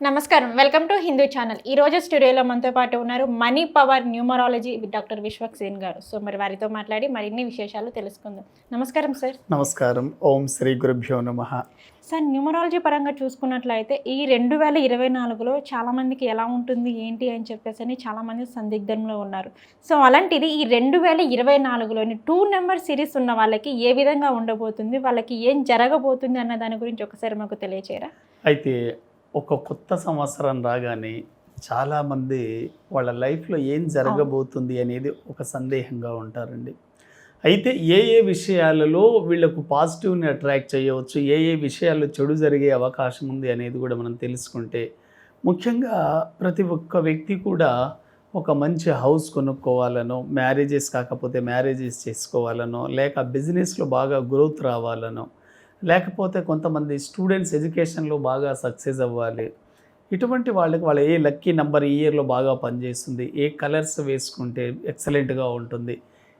నమస్కారం. Welcome to Hindu channel. ఈ రోజు స్టూడియోలో మనతో పాటు ఉన్నారు money power numerology doctor Vishwaksen గారు. సో మరి వారితో మాట్లాడి మరిన్ని విశేషాలు తెలుసుకుందాం. నమస్కారం సార్. నమస్కారం. ఓం శ్రీ గురుభ్యో నమః. సార్, న్యూమరాలజీ పరంగా చూసుకున్నట్లయితే ఈ 2024లో చాలామందికి ఎలా ఉంటుంది ఏంటి అని చెప్పేసి అని చాలామంది సందిగ్ధంలో ఉన్నారు. సో అలాంటిది ఈ 2024లోని 2 నెంబర్ సిరీస్ ఉన్న వాళ్ళకి ఏ విధంగా ఉండబోతుంది, వాళ్ళకి ఏం జరగబోతుంది అన్న దాని గురించి ఒకసారి మాకు తెలియచేయరా? అయితే ఒక కొత్త సంవత్సరం రాగానే చాలామంది వాళ్ళ లైఫ్లో ఏం జరగబోతుంది అనేది ఒక సందేహంగా ఉంటారండి. అయితే ఏ విషయాలలో వీళ్ళకు పాజిటివ్ని అట్రాక్ట్ చేయవచ్చు, ఏ విషయాల్లో చెడు జరిగే అవకాశం ఉంది అనేది కూడా మనం తెలుసుకుంటే, ముఖ్యంగా ప్రతి ఒక్క వ్యక్తి కూడా ఒక మంచి హౌస్ కొనుక్కోవాలనో, మ్యారేజెస్ కాకపోతే మ్యారేజెస్ చేసుకోవాలనో, లేక బిజినెస్లో బాగా గ్రోత్ రావాలనో, లేకపోతే కొంతమంది స్టూడెంట్స్ ఎడ్యుకేషన్లో బాగా సక్సెస్ అవ్వాలి. ఇటువంటి వాళ్ళ ఏ లక్కీ నెంబర్ ఈ ఇయర్లో బాగా పనిచేస్తుంది, ఏ కలర్స్ వేసుకుంటే ఎక్సలెంట్గా ఉంటుంది,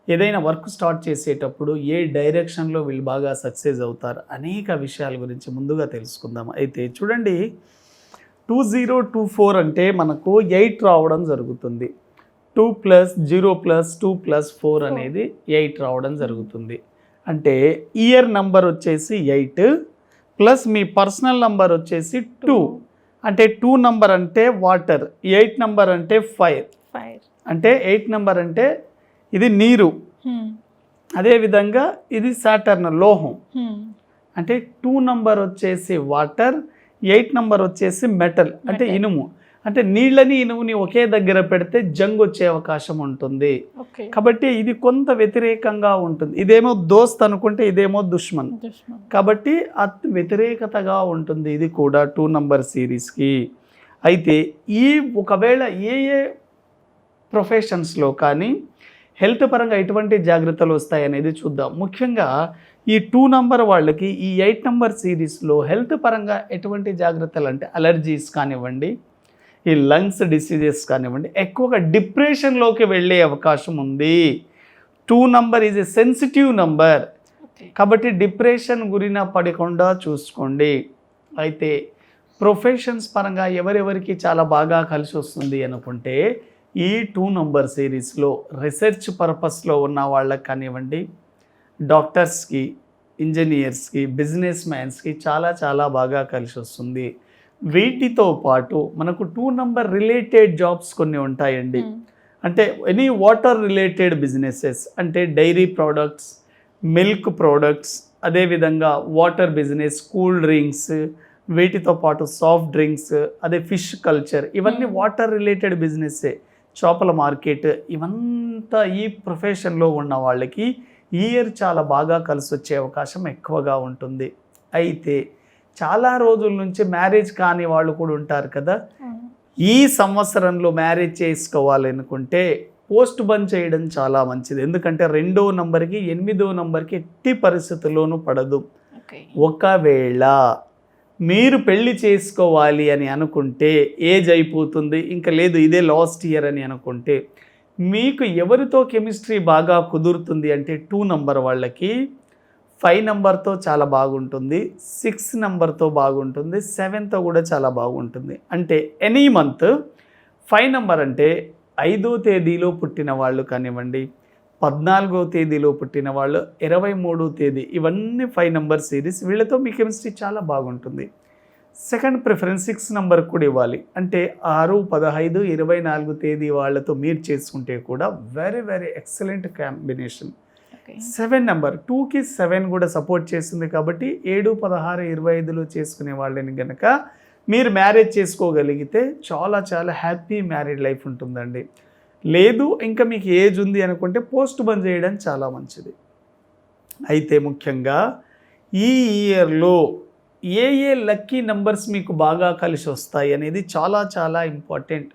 ఏదైనా వర్క్ స్టార్ట్ చేసేటప్పుడు ఏ డైరెక్షన్లో వీళ్ళు బాగా సక్సెస్ అవుతారు, అనేక విషయాల గురించి ముందుగా తెలుసుకుందాం. అయితే చూడండి, 2024 అంటే మనకు 8 రావడం జరుగుతుంది. 2 + 0 + 2 + 4 అనేది 8 రావడం జరుగుతుంది. అంటే ఇయర్ నంబర్ వచ్చేసి 8 ప్లస్ మీ పర్సనల్ నంబర్ వచ్చేసి 2. అంటే 2 నంబర్ అంటే వాటర్, 8 నంబర్ అంటే ఫైర్. అంటే 8 నంబర్ అంటే ఇది నీరు, అదేవిధంగా ఇది సాటర్న్ లోహం. అంటే 2 నంబర్ వచ్చేసి వాటర్, 8 నంబర్ వచ్చేసి మెటల్ అంటే ఇనుము. అంటే నీళ్ళని ఇనుముని ఒకే దగ్గర పెడితే జంగ్ వచ్చే అవకాశం ఉంటుంది. కాబట్టి ఇది కొంత వ్యతిరేకంగా ఉంటుంది. ఇదేమో దోస్త్ అనుకుంటే ఇదేమో దుష్మన్. కాబట్టి వ్యతిరేకతగా ఉంటుంది ఇది కూడా 2 నంబర్ సిరీస్కి. అయితే ఒకవేళ ఏ ప్రొఫెషన్స్లో కానీ హెల్త్ పరంగా ఎటువంటి జాగ్రత్తలు వస్తాయనేది చూద్దాం. ముఖ్యంగా ఈ 2 నంబర్ వాళ్ళకి ఈ 8 నంబర్ సిరీస్లో హెల్త్ పరంగా ఎటువంటి జాగ్రత్తలు అంటే అలర్జీస్ కానివ్వండి, ఈ లంగ్స్ డిసీజెస్ కానివ్వండి, ఎక్కువగా డిప్రెషన్లోకి వెళ్ళే అవకాశం ఉంది. 2 number is a sensitive number, కాబట్టి డిప్రెషన్ గురిన పడకుండా చూసుకోండి. అయితే ప్రొఫెషన్స్ పరంగా ఎవరెవరికి చాలా బాగా కలిసి వస్తుంది అనుకుంటే, ఈ 2 నంబర్ సిరీస్లో రీసెర్చ్ పర్పస్లో ఉన్న వాళ్ళకి కానివ్వండి, డాక్టర్స్కి, ఇంజనీర్స్కి, బిజినెస్ మ్యాన్స్కి చాలా చాలా బాగా కలిసి వస్తుంది. వీటితో పాటు మనకు 2 నంబర్ రిలేటెడ్ జాబ్స్ కొన్ని ఉంటాయండి. అంటే ఎనీ వాటర్ రిలేటెడ్ బిజినెసెస్, అంటే డైరీ ప్రోడక్ట్స్, మిల్క్ ప్రోడక్ట్స్, అదేవిధంగా వాటర్ బిజినెస్, కూల్ డ్రింక్స్, వీటితో పాటు సాఫ్ట్ డ్రింక్స్, అదే ఫిష్ కల్చర్, ఇవన్నీ వాటర్ రిలేటెడ్ బిజినెస్సే. చేపల మార్కెట్, ఇవంతా ఈ ప్రొఫెషన్లో ఉన్న వాళ్ళకి ఈ ఇయర్ చాలా బాగా కలిసి వచ్చే అవకాశం ఎక్కువగా ఉంటుంది. అయితే చాలా రోజుల నుంచి మ్యారేజ్ కాని వాళ్ళు కూడా ఉంటారు కదా. ఈ సంవత్సరంలో మ్యారేజ్ చేసుకోవాలనుకుంటే పోస్ట్ బంద్ చేయడం చాలా మంచిది. ఎందుకంటే 2వ నంబర్కి 8వ నంబర్కి ఎట్టి పరిస్థితుల్లోనూ పడదు. ఒకవేళ మీరు పెళ్లి చేసుకోవాలి అని అనుకుంటే ఏజ్ అయిపోతుంది, ఇంకా లేదు ఇదే లాస్ట్ ఇయర్ అని అనుకుంటే, మీకు ఎవరితో కెమిస్ట్రీ బాగా కుదురుతుంది అంటే 2 నంబర్ వాళ్ళకి 5 నంబర్తో చాలా బాగుంటుంది, 6 నంబర్తో బాగుంటుంది, 7తో కూడా చాలా బాగుంటుంది. అంటే ఎనీ మంత్ 5 నంబర్ అంటే 5వ తేదీలో పుట్టిన వాళ్ళు కానివ్వండి, 14వ తేదీలో పుట్టిన వాళ్ళు, 23వ తేదీ, ఇవన్నీ 5 నంబర్ సిరీస్. వీళ్ళతో మీ కెమిస్ట్రీ చాలా బాగుంటుంది. సెకండ్ ప్రిఫరెన్స్ 6 నంబర్ కూడా ఇవ్వాలి. అంటే 6, 15, 24 తేదీ వాళ్ళతో మీరు చేసుకుంటే కూడా very very excellent combination. 7 number 2కి 7 కూడా సపోర్ట్ చేస్తుంది. కాబట్టి 7, 16, 25లో చేసుకునే వాళ్ళని కనుక మీరు మ్యారేజ్ చేసుకోగలిగితే చాలా చాలా హ్యాపీ మ్యారీడ్ లైఫ్ ఉంటుందండి. లేదు ఇంకా మీకు ఏజ్ ఉంది అనుకుంటే పోస్ట్ బంద్ చేయడం చాలా మంచిది. అయితే ముఖ్యంగా ఈ ఇయర్లో ఏ లక్కీ నెంబర్స్ మీకు బాగా కలిసి వస్తాయి అనేది చాలా చాలా ఇంపార్టెంట్.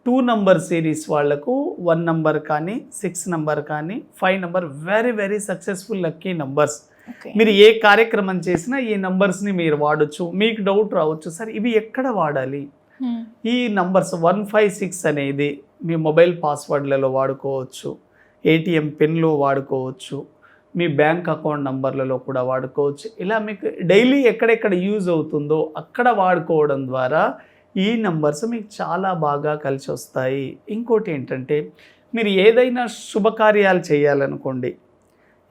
2 నంబర్ సిరీస్ వాళ్లకు 1 నంబర్ కానీ, 6 నంబర్ కానీ, 5 number very very successful lucky numbers. మీరు ఏ కార్యక్రమం చేసినా ఈ నంబర్స్ని మీరు వాడచ్చు. మీకు డౌట్ రావచ్చు, సార్ ఇవి ఎక్కడ వాడాలి? ఈ నంబర్స్ 156 అనేది మీ మొబైల్ పాస్వర్డ్లలో వాడుకోవచ్చు, ఏటీఎం పిన్లో వాడుకోవచ్చు, మీ బ్యాంక్ అకౌంట్ నంబర్లలో కూడా వాడుకోవచ్చు. ఇలా మీకు డైలీ ఎక్కడెక్కడ యూజ్ అవుతుందో అక్కడ వాడుకోవడం ద్వారా ఈ నంబర్స్ మీకు చాలా బాగా కలిసి వస్తాయి. ఇంకోటి ఏంటంటే మీరు ఏదైనా శుభకార్యాలు చేయాలనుకోండి,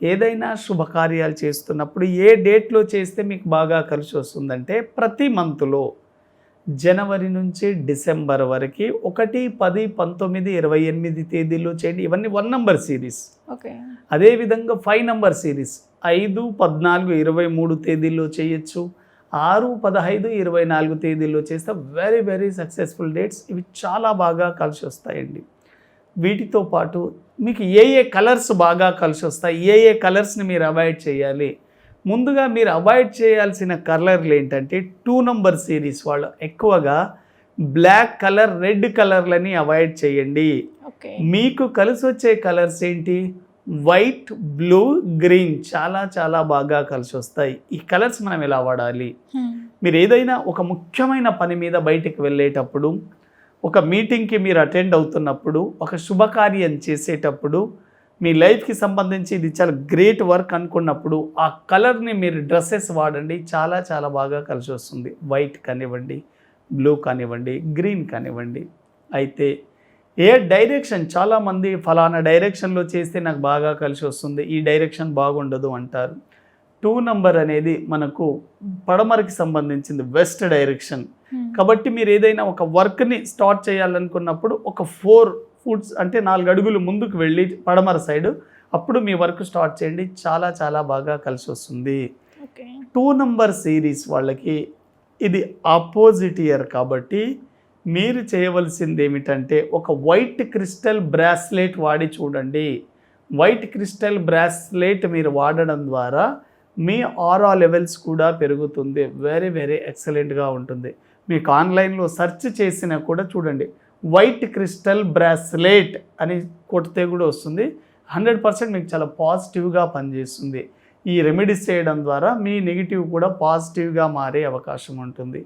ఏదైనా శుభకార్యాలు చేస్తున్నప్పుడు ఏ డేట్లో చేస్తే మీకు బాగా కలిసి వస్తుందంటే ప్రతి మంత్లో జనవరి నుంచి డిసెంబర్ వరకు 1, 10, 19, 28 తేదీల్లో చేయండి. ఇవన్నీ 1 నంబర్ సిరీస్. ఓకే. అదేవిధంగా 5 నంబర్ సిరీస్ 5, 14, 23 తేదీల్లో చేయొచ్చు. 6, 15, 24 తేదీల్లో చేస్తే వెరీ వెరీ సక్సెస్ఫుల్ డేట్స్. ఇవి చాలా బాగా కలిసి వస్తాయండి. వీటితో పాటు మీకు ఏ కలర్స్ బాగా కలిసి వస్తాయి, ఏ కలర్స్ని మీరు అవాయిడ్ చేయాలి, ముందుగా మీరు అవాయిడ్ చేయాల్సిన కలర్లు ఏంటంటే 2 నంబర్ సిరీస్ వాళ్ళు ఎక్కువగా బ్లాక్ కలర్, రెడ్ కలర్లని అవాయిడ్ చేయండి. ఓకే. మీకు కలిసి వచ్చే కలర్స్ ఏంటి? వైట్, బ్లూ, గ్రీన్ చాలా చాలా బాగా కలిసి వస్తాయి. ఈ కలర్స్ మనం ఎలా వాడాలి? మీరు ఏదైనా ఒక ముఖ్యమైన పని మీద బయటికి వెళ్ళేటప్పుడు, ఒక మీటింగ్కి మీరు అటెండ్ అవుతున్నప్పుడు, ఒక శుభకార్యం చేసేటప్పుడు, మీ లైఫ్కి సంబంధించి ఇది చాలా గ్రేట్ వర్క్ అనుకున్నప్పుడు ఆ కలర్ని మీరు డ్రెస్సెస్ వాడండి. చాలా చాలా బాగా కలిసి వస్తుంది. వైట్ కానివ్వండి, బ్లూ కానివ్వండి, గ్రీన్ కానివ్వండి. అయితే ఏ డైరెక్షన్, చాలామంది ఫలానా డైరెక్షన్లో చేస్తే నాకు బాగా కలిసి వస్తుంది, ఈ డైరెక్షన్ బాగుండదు అంటారు. 2 నంబర్ అనేది మనకు పడమరకి సంబంధించింది, వెస్ట్ డైరెక్షన్. కాబట్టి మీరు ఏదైనా ఒక వర్క్ని స్టార్ట్ చేయాలనుకున్నప్పుడు ఒక 4 ఫుట్స్ అంటే 4 అడుగులు ముందుకు వెళ్ళి పడమర సైడ్, అప్పుడు మీ వర్క్ స్టార్ట్ చేయండి. చాలా చాలా బాగా కలిసి వస్తుంది. 2 నంబర్ సిరీస్ వాళ్ళకి ఇది ఆపోజిట్ ఇయర్ కాబట్టి మీరు చేయవలసింది ఏమిటంటే ఒక వైట్ క్రిస్టల్ బ్రాస్లెట్ వాడి చూడండి. వైట్ క్రిస్టల్ బ్రాస్లెట్ మీరు వాడడం ద్వారా మీ ఆరా లెవెల్స్ కూడా పెరుగుతుంది. వెరీ వెరీ ఎక్సలెంట్గా ఉంటుంది. మీకు ఆన్లైన్లో సెర్చ్ చేసినా కూడా చూడండి, వైట్ క్రిస్టల్ బ్రాస్లెట్ అని కొడితే కూడా వస్తుంది. 100% మీకు చాలా పాజిటివ్గా పనిచేస్తుంది. ఈ రెమెడీస్ చేయడం ద్వారా మీ నెగిటివ్ కూడా పాజిటివ్గా మారే అవకాశం ఉంటుంది.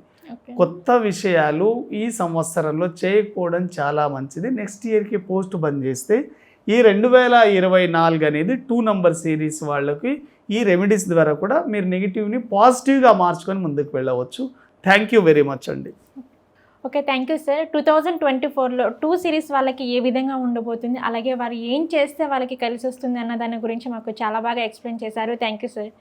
కొత్త విషయాలు ఈ సంవత్సరంలో చేయకపోవడం చాలా మంచిది. నెక్స్ట్ ఇయర్కి పోస్ట్ బంద్ చేస్తే ఈ 2024 అనేది 2 నంబర్ సిరీస్ వాళ్ళకి ఈ రెమెడీస్ ద్వారా కూడా మీరు నెగిటివ్ని పాజిటివ్గా మార్చుకొని ముందుకు వెళ్ళవచ్చు. థ్యాంక్ యూ వెరీ మచ్ అండి. Okay, thank you sir. 2024లో 2 సిరీస్ వాళ్ళకి ఏ విధంగా ఉండబోతుంది, అలాగే వారు ఏం చేస్తే వాళ్ళకి కలిసి వస్తుంది అన్న దాని గురించి మాకు చాలా బాగా ఎక్స్ప్లెయిన్ చేశారు. Thank you sir.